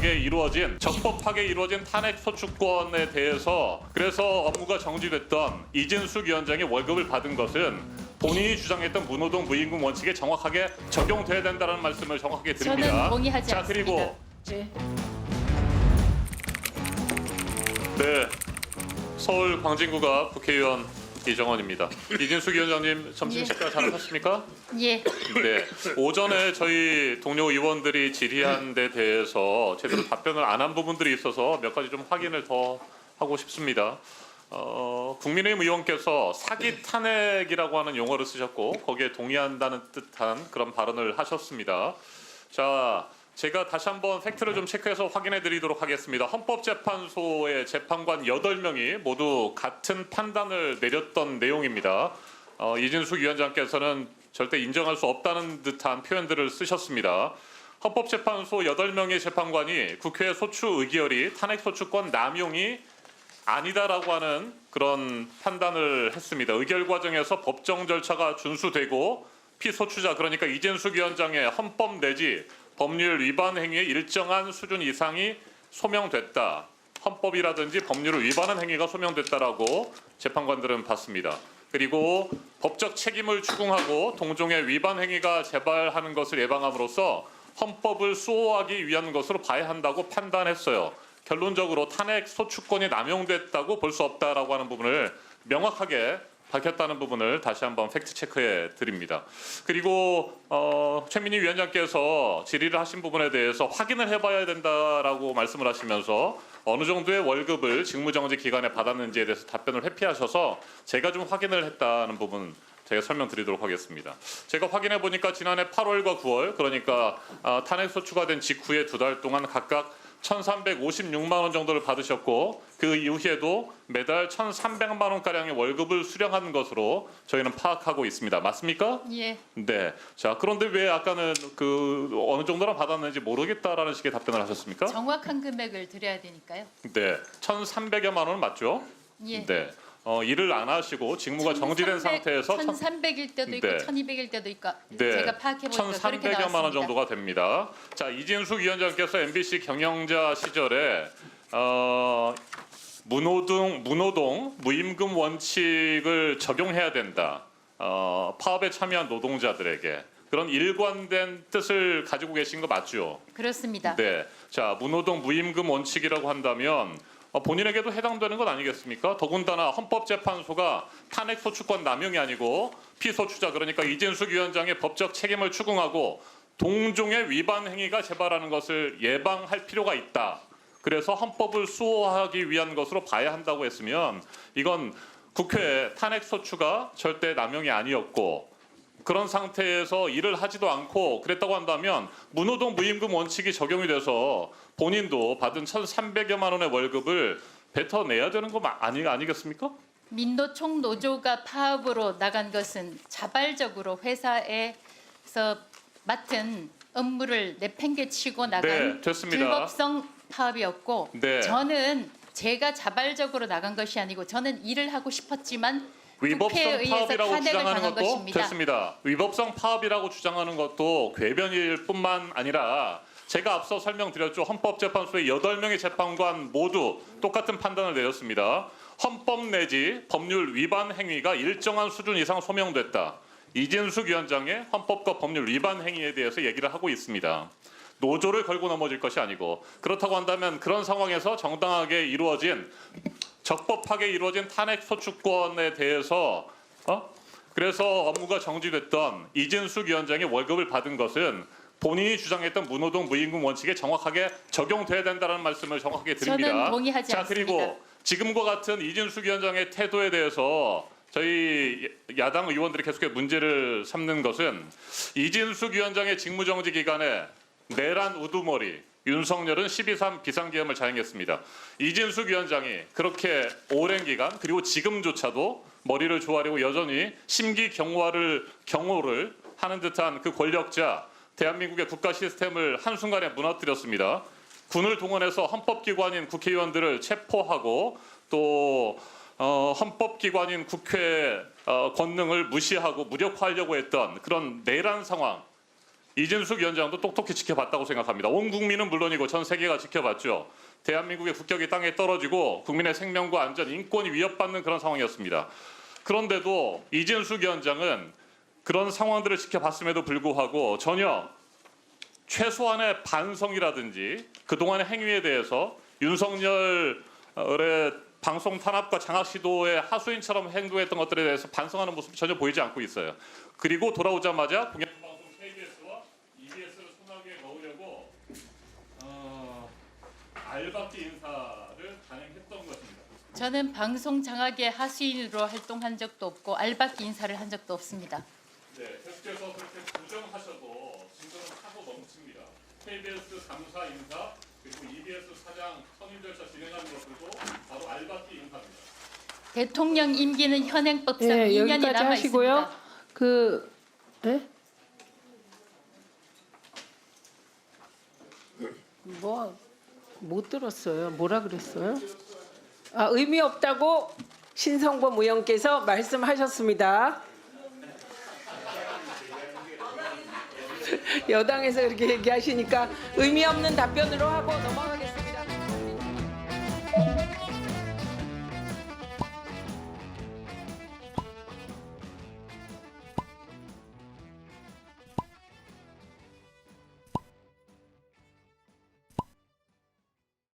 정당하게 이루어진 적법하게 이루어진 탄핵 소추권에 대해서 그래서 업무가 정지됐던 이진숙 위원장이 월급을 받은 것은 본인이 주장했던 무노동 무임금 원칙에 정확하게 적용돼야 된다는 말씀을 정확하게 드립니다. 저는 동의하지 자, 않습니다. 그리고 네. 네, 서울 광진구가 국회의원 이정원입니다. 이진숙 위원장님 점심 식사 잘하셨습니까? 예. 네, 오전에 저희 동료 의원들이 질의한 데 대해서 제대로 답변을 안 한 부분들이 있어서 몇 가지 좀 확인을 더 하고 싶습니다. 국민의힘 의원께서 사기 탄핵이라고 하는 용어를 쓰셨고 거기에 동의한다는 듯한 그런 발언을 하셨습니다. 자, 제가 다시 한번 팩트를 좀 체크해서 확인해 드리도록 하겠습니다. 헌법재판소의 재판관 8명이 모두 같은 판단을 내렸던 내용입니다. 이진숙 위원장께서는 절대 인정할 수 없다는 듯한 표현들을 쓰셨습니다. 헌법재판소 8명의 재판관이 국회 소추 의결이 탄핵소추권 남용이 아니다라고 하는 그런 판단을 했습니다. 의결 과정에서 법정 절차가 준수되고 피소추자 그러니까 이진숙 위원장의 헌법 내지 법률 위반 행위의 일정한 수준 이상이 소명됐다. 헌법이라든지 법률을 위반한 행위가 소명됐다라고 재판관들은 봤습니다. 그리고 법적 책임을 추궁하고 동종의 위반 행위가 재발하는 것을 예방함으로써 헌법을 수호하기 위한 것으로 봐야 한다고 판단했어요. 결론적으로 탄핵 소추권이 남용됐다고 볼 수 없다라고 하는 부분을 명확하게 밝혔다는 부분을 다시 한번 팩트 체크해 드립니다. 그리고 최민희 위원장께서 질의를 하신 부분에 대해서 확인을 해봐야 된다라고 말씀을 하시면서 어느 정도의 월급을 직무정지 기간에 받았는지에 대해서 답변을 회피하셔서 제가 좀 확인을 했다는 부분 제가 설명드리도록 하겠습니다. 제가 확인해 보니까 지난해 8월과 9월 그러니까 탄핵 소추가 된 직후에 2달 동안 각각 1,356만 원 정도를 받으셨고 그 이후에도 매달 1,300만 원가량의 월급을 수령한 것으로 저희는 파악하고 있습니다. 맞습니까? 예. 네. 자, 그런데 왜 아까는 그 어느 정도나 받았는지 모르겠다라는 식의 답변을 하셨습니까? 정확한 금액을 드려야 되니까요. 네. 1,300여만 원 맞죠? 예. 네. 일을 안 하시고 직무가 정지된 상태에서 1,300일 때도 있고 네. 1,200일 때도 있고 네, 제가 파악해 보니까 그렇게 1,300여만 원 나왔습니다. 정도가 됩니다. 자, 이진숙 위원장께서 MBC 경영자 시절에 무노동 무임금 원칙을 적용해야 된다. 파업에 참여한 노동자들에게 그런 일관된 뜻을 가지고 계신 거 맞죠? 그렇습니다. 네. 자, 무노동 무임금 원칙이라고 한다면 본인에게도 해당되는 것 아니겠습니까? 더군다나 헌법재판소가 탄핵 소추권 남용이 아니고 피소추자 그러니까 이진숙 위원장의 법적 책임을 추궁하고 동종의 위반 행위가 재발하는 것을 예방할 필요가 있다. 그래서 헌법을 수호하기 위한 것으로 봐야 한다고 했으면 이건 국회 탄핵 소추가 절대 남용이 아니었고 그런 상태에서 일을 하지도 않고 그랬다고 한다면 무노동 무임금 원칙이 적용이 돼서 본인도 받은 1,300여만 원의 월급을 뱉어내야 되는 거 아니겠습니까? 민노총 노조가 파업으로 나간 것은 자발적으로 회사에서 맡은 업무를 내팽개치고 나간 네, 됐습니다. 불법성 파업이었고 네. 저는 제가 자발적으로 나간 것이 아니고 저는 일을 하고 싶었지만 위법성 국회에 의해서 파업이라고 탄핵을 주장하는 당한 것도 것입니다. 됐습니다. 위법성 파업이라고 주장하는 것도 궤변일 뿐만 아니라 제가 앞서 설명드렸죠. 헌법재판소의 8명의 재판관 모두 똑같은 판단을 내렸습니다. 헌법 내지 법률 위반 행위가 일정한 수준 이상 소명됐다. 이진숙 위원장의 헌법과 법률 위반 행위에 대해서 얘기를 하고 있습니다. 노조를 걸고 넘어질 것이 아니고 그렇다고 한다면 그런 상황에서 정당하게 이루어진 적법하게 이루어진 탄핵 소추권에 대해서 그래서 업무가 정지됐던 이진숙 위원장의 월급을 받은 것은 본인이 주장했던 무노동 무임금 원칙에 정확하게 적용돼야 된다는 말씀을 정확하게 드립니다. 저는 동의하지 자, 않습니다. 그리고 지금과 같은 이진숙 위원장의 태도에 대해서 저희 야당 의원들이 계속해서 문제를 삼는 것은 이진숙 위원장의 직무정지 기간에 내란 우두머리 윤석열은 12.3 비상계엄을 자행했습니다. 이진숙 위원장이 그렇게 오랜 기간 그리고 지금조차도 머리를 조아리고 여전히 심기경호를 하는 듯한 그 권력자 대한민국의 국가 시스템을 한순간에 무너뜨렸습니다. 군을 동원해서 헌법기관인 국회의원들을 체포하고 또 헌법기관인 국회 권능을 무시하고 무력화하려고 했던 그런 내란 상황 이진숙 위원장도 똑똑히 지켜봤다고 생각합니다. 온 국민은 물론이고 전 세계가 지켜봤죠. 대한민국의 국격이 땅에 떨어지고 국민의 생명과 안전, 인권이 위협받는 그런 상황이었습니다. 그런데도 이진숙 위원장은 그런 상황들을 지켜봤음에도 불구하고 전혀 최소한의 반성이라든지 그동안의 행위에 대해서 윤석열의 방송 탄압과 장악 시도의 하수인처럼 행동했던 것들에 대해서 반성하는 모습이 전혀 보이지 않고 있어요. 그리고 돌아오자마자 공영방송 KBS와 EBS를 손아귀에 넣으려고 알박기 인사를 단행했던 것입니다. 저는 방송 장악의 하수인으로 활동한 적도 없고 알박기 인사를 한 적도 없습니다. 네, 계속해서 그렇게 부정하셔도 진정은 하고 넘칩니다. KBS 당사 인사 그리고 EBS 사장 선임 절차 진행하는 것들도 바로 알박기 인사입니다. 대통령 임기는 현행법상 예, 2년이 여기까지 남아 하시고요. 있습니다. 네? 못 들었어요. 뭐라 그랬어요? 의미 없다고 신성범 의원께서 말씀하셨습니다. 여당에서 그렇게 얘기하시니까 의미 없는 답변으로 하고 넘어가겠습니다.